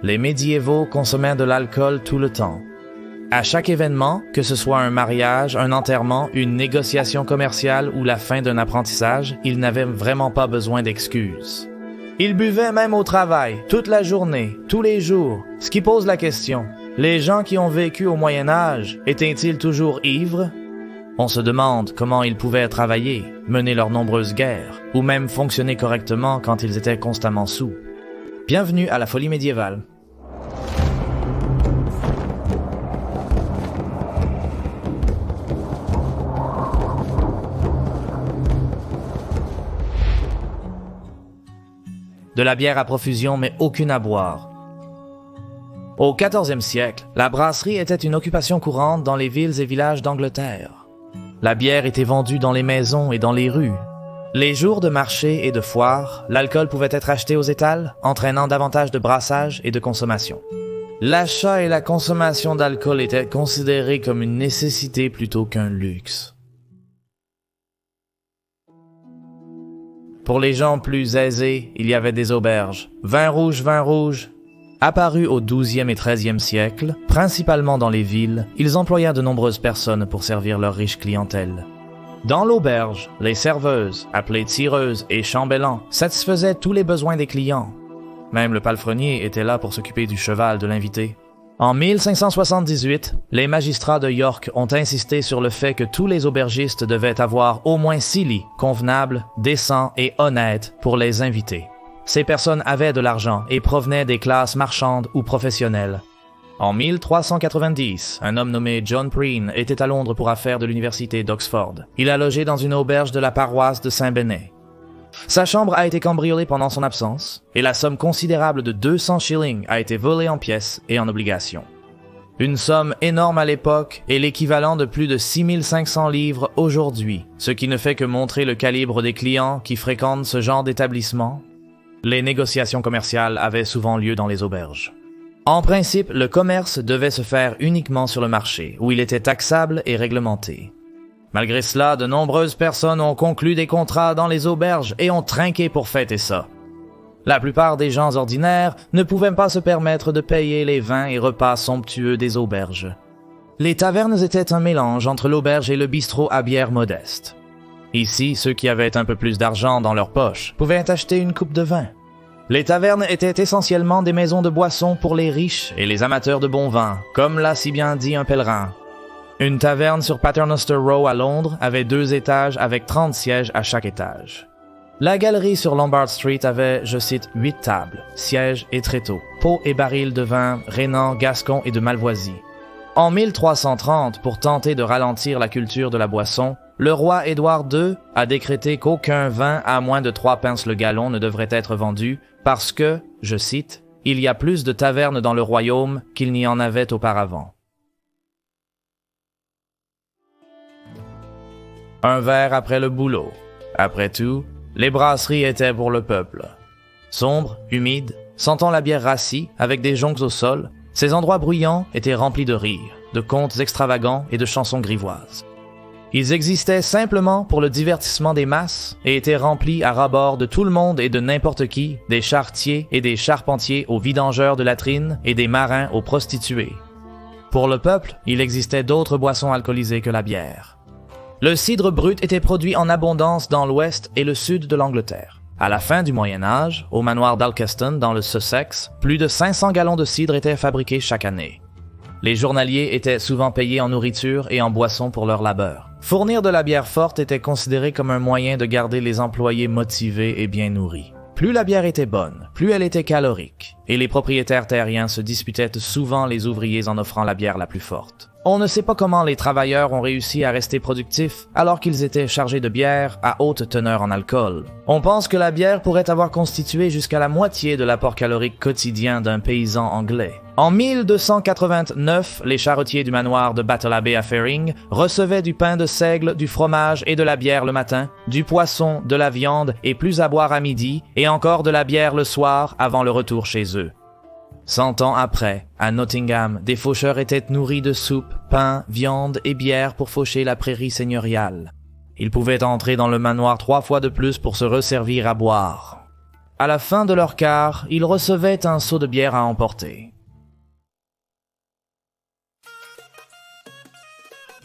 les médiévaux consommaient de l'alcool tout le temps. À chaque événement, que ce soit un mariage, un enterrement, une négociation commerciale ou la fin d'un apprentissage, ils n'avaient vraiment pas besoin d'excuses. Ils buvaient même au travail, toute la journée, tous les jours, ce qui pose la question. Les gens qui ont vécu au Moyen Âge étaient-ils toujours ivres? On se demande comment ils pouvaient travailler, mener leurs nombreuses guerres, ou même fonctionner correctement quand ils étaient constamment saoul. Bienvenue à la folie médiévale. De la bière à profusion, mais aucune à boire. Au 14e siècle, la brasserie était une occupation courante dans les villes et villages d'Angleterre. La bière était vendue dans les maisons et dans les rues. Les jours de marché et de foire, l'alcool pouvait être acheté aux étals, entraînant davantage de brassage et de consommation. L'achat et la consommation d'alcool étaient considérés comme une nécessité plutôt qu'un luxe. Pour les gens plus aisés, il y avait des auberges. Vin rouge. Apparus au 12e et 13e siècle, principalement dans les villes, ils employèrent de nombreuses personnes pour servir leur riche clientèle. Dans l'auberge, les serveuses, appelées tireuses et chambellans, satisfaisaient tous les besoins des clients. Même le palefrenier était là pour s'occuper du cheval de l'invité. En 1578, les magistrats de York ont insisté sur le fait que tous les aubergistes devaient avoir au moins 6 lits convenables, décents et honnêtes pour les invités. Ces personnes avaient de l'argent et provenaient des classes marchandes ou professionnelles. En 1390, un homme nommé John Preen était à Londres pour affaires de l'université d'Oxford. Il a logé dans une auberge de la paroisse de Saint-Bénet. Sa chambre a été cambriolée pendant son absence, et la somme considérable de 200 shillings a été volée en pièces et en obligations. Une somme énorme à l'époque et l'équivalent de plus de 6500 livres aujourd'hui, ce qui ne fait que montrer le calibre des clients qui fréquentent ce genre d'établissement. Les négociations commerciales avaient souvent lieu dans les auberges. En principe, le commerce devait se faire uniquement sur le marché, où il était taxable et réglementé. Malgré cela, de nombreuses personnes ont conclu des contrats dans les auberges et ont trinqué pour fêter ça. La plupart des gens ordinaires ne pouvaient pas se permettre de payer les vins et repas somptueux des auberges. Les tavernes étaient un mélange entre l'auberge et le bistrot à bière modeste. Ici, ceux qui avaient un peu plus d'argent dans leur poche pouvaient acheter une coupe de vin. Les tavernes étaient essentiellement des maisons de boissons pour les riches et les amateurs de bon vin, comme l'a si bien dit un pèlerin. Une taverne sur Paternoster Row à Londres avait 2 étages avec 30 sièges à chaque étage. La galerie sur Lombard Street avait, je cite, 8 tables, sièges et tréteaux, pots et barils de vin rhénan, gascon et de malvoisie. En 1330, pour tenter de ralentir la culture de la boisson, le roi Édouard II a décrété qu'aucun vin à moins de 3 pence le gallon ne devrait être vendu parce que, je cite, « il y a plus de tavernes dans le royaume qu'il n'y en avait auparavant ». Un verre après le boulot. Après tout, les brasseries étaient pour le peuple. Sombres, humides, sentant la bière rassie, avec des joncs au sol, ces endroits bruyants étaient remplis de rires, de contes extravagants et de chansons grivoises. Ils existaient simplement pour le divertissement des masses et étaient remplis à ras-bord de tout le monde et de n'importe qui, des charretiers et des charpentiers aux vidangeurs de latrines et des marins aux prostituées. Pour le peuple, il existait d'autres boissons alcoolisées que la bière. Le cidre brut était produit en abondance dans l'ouest et le sud de l'Angleterre. À la fin du Moyen Âge, au manoir d'Alkeston dans le Sussex, plus de 500 gallons de cidre étaient fabriqués chaque année. Les journaliers étaient souvent payés en nourriture et en boissons pour leur labeur. Fournir de la bière forte était considéré comme un moyen de garder les employés motivés et bien nourris. Plus la bière était bonne, plus elle était calorique, et les propriétaires terriens se disputaient souvent les ouvriers en offrant la bière la plus forte. On ne sait pas comment les travailleurs ont réussi à rester productifs alors qu'ils étaient chargés de bière à haute teneur en alcool. On pense que la bière pourrait avoir constitué jusqu'à la moitié de l'apport calorique quotidien d'un paysan anglais. En 1289, les charretiers du manoir de Battle Abbey à Ferring recevaient du pain de seigle, du fromage et de la bière le matin, du poisson, de la viande et plus à boire à midi, et encore de la bière le soir avant le retour chez eux. 100 ans après, à Nottingham, des faucheurs étaient nourris de soupe, pain, viande et bière pour faucher la prairie seigneuriale. Ils pouvaient entrer dans le manoir 3 fois de plus pour se resservir à boire. À la fin de leur quart, ils recevaient un seau de bière à emporter.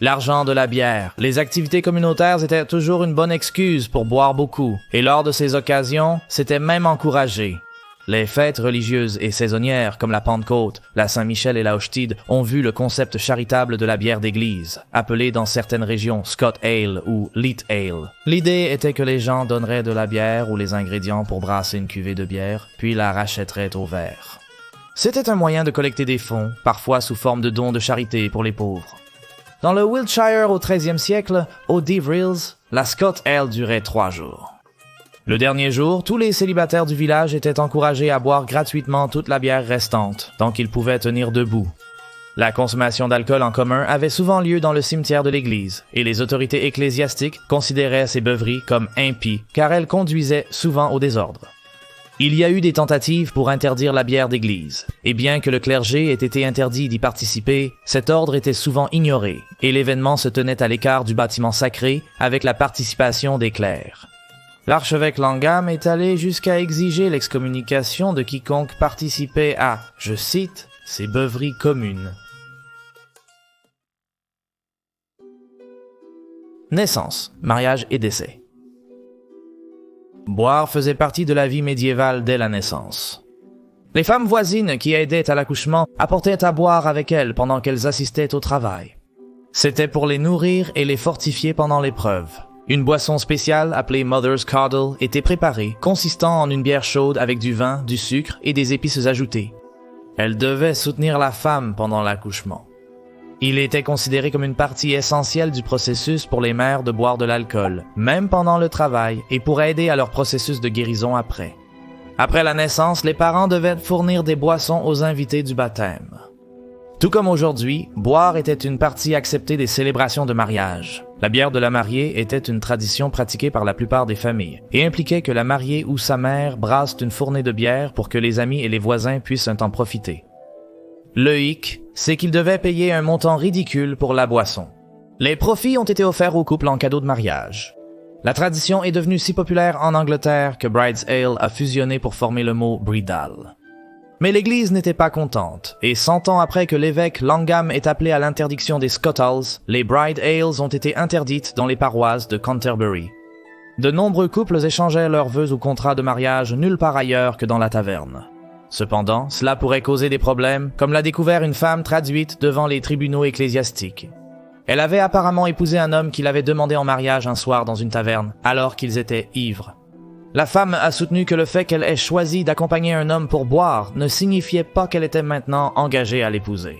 L'argent de la bière. Les activités communautaires étaient toujours une bonne excuse pour boire beaucoup, et lors de ces occasions, c'était même encouragé. Les fêtes religieuses et saisonnières comme la Pentecôte, la Saint-Michel et la Hostie ont vu le concept charitable de la bière d'église, appelée dans certaines régions Scott Ale ou Leet Ale. L'idée était que les gens donneraient de la bière ou les ingrédients pour brasser une cuvée de bière, puis la rachèteraient au verre. C'était un moyen de collecter des fonds, parfois sous forme de dons de charité pour les pauvres. Dans le Wiltshire au 13e siècle, au Devrills, la Scott Ale durait 3 jours. Le dernier jour, tous les célibataires du village étaient encouragés à boire gratuitement toute la bière restante, tant qu'ils pouvaient tenir debout. La consommation d'alcool en commun avait souvent lieu dans le cimetière de l'église, et les autorités ecclésiastiques considéraient ces beuveries comme impies, car elles conduisaient souvent au désordre. Il y a eu des tentatives pour interdire la bière d'église, et bien que le clergé ait été interdit d'y participer, cet ordre était souvent ignoré, et l'événement se tenait à l'écart du bâtiment sacré avec la participation des clercs. L'archevêque Langham est allé jusqu'à exiger l'excommunication de quiconque participait à, je cite, ces beuveries communes. Naissance, mariage et décès. Boire faisait partie de la vie médiévale dès la naissance. Les femmes voisines qui aidaient à l'accouchement apportaient à boire avec elles pendant qu'elles assistaient au travail. C'était pour les nourrir et les fortifier pendant l'épreuve. Une boisson spéciale appelée Mother's Caudle était préparée, consistant en une bière chaude avec du vin, du sucre et des épices ajoutées. Elle devait soutenir la femme pendant l'accouchement. Il était considéré comme une partie essentielle du processus pour les mères de boire de l'alcool, même pendant le travail, et pour aider à leur processus de guérison après. Après la naissance, les parents devaient fournir des boissons aux invités du baptême. Tout comme aujourd'hui, boire était une partie acceptée des célébrations de mariage. La bière de la mariée était une tradition pratiquée par la plupart des familles et impliquait que la mariée ou sa mère brasse une fournée de bière pour que les amis et les voisins puissent en profiter. Le hic, c'est qu'ils devaient payer un montant ridicule pour la boisson. Les profits ont été offerts aux couples en cadeau de mariage. La tradition est devenue si populaire en Angleterre que Bride's Ale a fusionné pour former le mot Bridal. Mais l'Église n'était pas contente, et 100 ans après que l'évêque Langham ait appelé à l'interdiction des Scottals, les Bride Ales ont été interdites dans les paroisses de Canterbury. De nombreux couples échangèrent leurs vœux ou contrats de mariage nulle part ailleurs que dans la taverne. Cependant, cela pourrait causer des problèmes, comme l'a découvert une femme traduite devant les tribunaux ecclésiastiques. Elle avait apparemment épousé un homme qui l'avait demandé en mariage un soir dans une taverne, alors qu'ils étaient ivres. La femme a soutenu que le fait qu'elle ait choisi d'accompagner un homme pour boire ne signifiait pas qu'elle était maintenant engagée à l'épouser.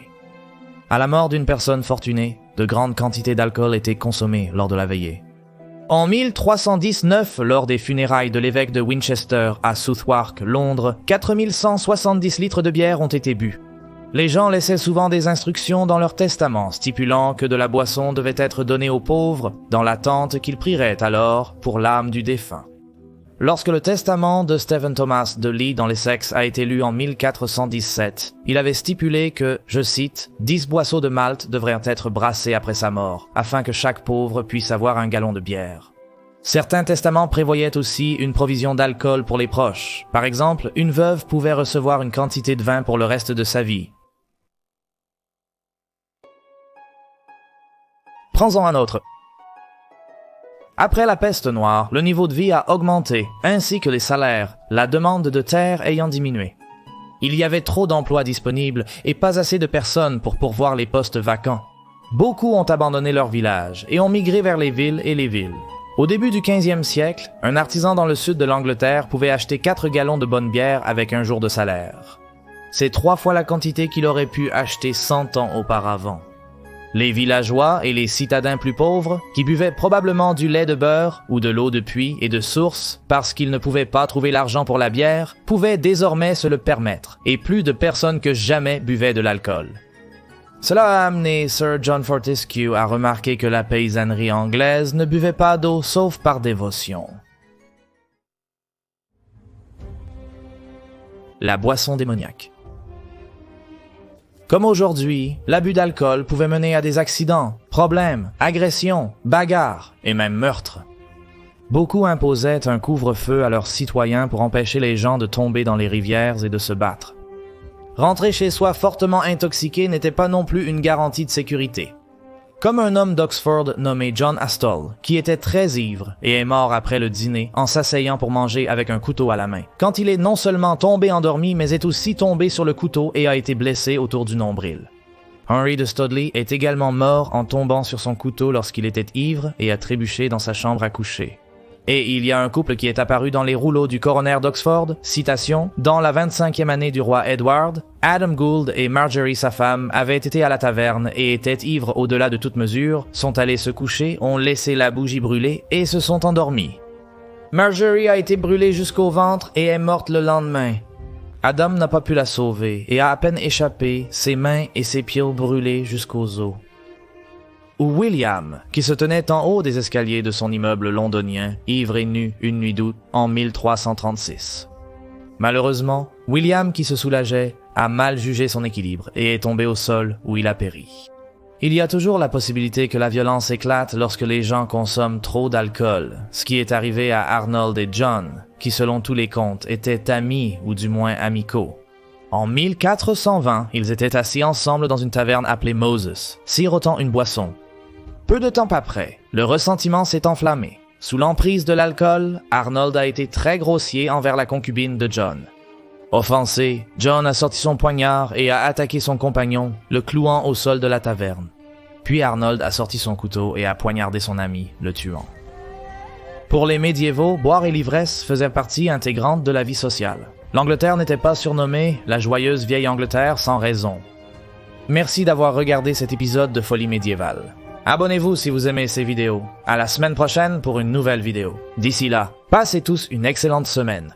À la mort d'une personne fortunée, de grandes quantités d'alcool étaient consommées lors de la veillée. En 1319, lors des funérailles de l'évêque de Winchester à Southwark, Londres, 4170 litres de bière ont été bu. Les gens laissaient souvent des instructions dans leur testament stipulant que de la boisson devait être donnée aux pauvres, dans l'attente qu'ils prieraient alors pour l'âme du défunt. Lorsque le testament de Stephen Thomas de Lee dans l'Essex a été lu en 1417, il avait stipulé que, je cite, 10 boisseaux de malt devraient être brassés après sa mort, afin que chaque pauvre puisse avoir un gallon de bière. Certains testaments prévoyaient aussi une provision d'alcool pour les proches. Par exemple, une veuve pouvait recevoir une quantité de vin pour le reste de sa vie. Prends-en un autre. Après la peste noire, le niveau de vie a augmenté, ainsi que les salaires, la demande de terre ayant diminué. Il y avait trop d'emplois disponibles et pas assez de personnes pour pourvoir les postes vacants. Beaucoup ont abandonné leur village et ont migré vers les villes et les villes. Au début du 15e siècle, un artisan dans le sud de l'Angleterre pouvait acheter 4 gallons de bonne bière avec un jour de salaire. C'est 3 fois la quantité qu'il aurait pu acheter 100 ans auparavant. Les villageois et les citadins plus pauvres, qui buvaient probablement du lait de beurre ou de l'eau de puits et de source parce qu'ils ne pouvaient pas trouver l'argent pour la bière, pouvaient désormais se le permettre, et plus de personnes que jamais buvaient de l'alcool. Cela a amené Sir John Fortescue à remarquer que la paysannerie anglaise ne buvait pas d'eau sauf par dévotion. La boisson démoniaque. Comme aujourd'hui, l'abus d'alcool pouvait mener à des accidents, problèmes, agressions, bagarres et même meurtres. Beaucoup imposaient un couvre-feu à leurs citoyens pour empêcher les gens de tomber dans les rivières et de se battre. Rentrer chez soi fortement intoxiqué n'était pas non plus une garantie de sécurité. Comme un homme d'Oxford nommé John Astol, qui était très ivre et est mort après le dîner en s'asseyant pour manger avec un couteau à la main, quand il est non seulement tombé endormi, mais est aussi tombé sur le couteau et a été blessé autour du nombril. Henry de Studley est également mort en tombant sur son couteau lorsqu'il était ivre et a trébuché dans sa chambre à coucher. Et il y a un couple qui est apparu dans les rouleaux du coroner d'Oxford, citation, « Dans la 25e année du roi Edward, Adam Gould et Marjorie sa femme avaient été à la taverne et étaient ivres au-delà de toute mesure, sont allés se coucher, ont laissé la bougie brûler et se sont endormis. Marjorie a été brûlée jusqu'au ventre et est morte le lendemain. Adam n'a pas pu la sauver et a à peine échappé, ses mains et ses pieds brûlés jusqu'aux os. » Ou William, qui se tenait en haut des escaliers de son immeuble londonien, ivre et nu une nuit d'août en 1336. Malheureusement, William, qui se soulageait, a mal jugé son équilibre et est tombé au sol où il a péri. Il y a toujours la possibilité que la violence éclate lorsque les gens consomment trop d'alcool, ce qui est arrivé à Arnold et John, qui selon tous les contes étaient amis ou du moins amicaux. En 1420, ils étaient assis ensemble dans une taverne appelée Moses, sirotant une boisson. Peu de temps après, le ressentiment s'est enflammé. Sous l'emprise de l'alcool, Arnold a été très grossier envers la concubine de John. Offensé, John a sorti son poignard et a attaqué son compagnon, le clouant au sol de la taverne. Puis Arnold a sorti son couteau et a poignardé son ami, le tuant. Pour les médiévaux, boire et l'ivresse faisaient partie intégrante de la vie sociale. L'Angleterre n'était pas surnommée la joyeuse vieille Angleterre sans raison. Merci d'avoir regardé cet épisode de Folie médiévale. Abonnez-vous si vous aimez ces vidéos. À la semaine prochaine pour une nouvelle vidéo. D'ici là, passez tous une excellente semaine.